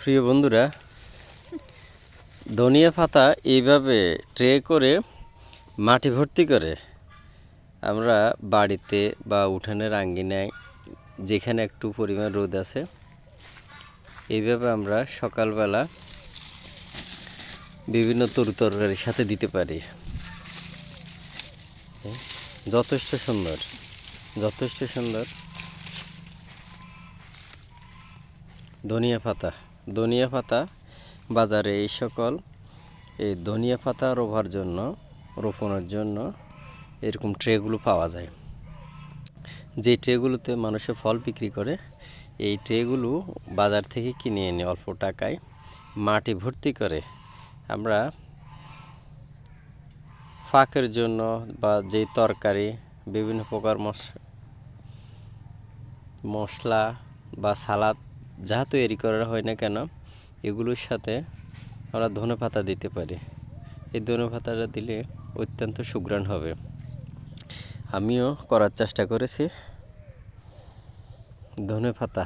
প্রিয় বন্ধুরা, ধনিয়া পাতা এইভাবে ট্রে করে মাটি ভর্তি করে আমরা বাড়িতে বা উঠানের আঙ্গিনায় যেখানে একটু পরিমাণ রোদ আছে এইভাবে আমরা সকালবেলা বিভিন্ন তরকারির সাথে দিতে পারি। যথেষ্ট সুন্দর, যথেষ্ট সুন্দর। ধনিয়া পাতা বাজারে এই সকল এই ধনিয়া পাতা রোপণের জন্য এরকম ট্রেগুলো পাওয়া যায়। যে ট্রেগুলোতে মানুষে ফল বিক্রি করে, এই ট্রেগুলো বাজার থেকে কিনে এনে অল্প টাকায় মাটি ভর্তি করে আমরা ফাঁকের জন্য বা যেই তরকারি বিভিন্ন প্রকার মশলা বা সালাদ যা তৈরি করা হয় না কেন, এগুলোর সাথে আমরা ধনেপাতা দিতে পারি। এই ধনেপাতাটা দিলে অত্যন্ত সুঘ্রাণ হবে। আমিও করার চেষ্টা করেছি। ধনেপাতা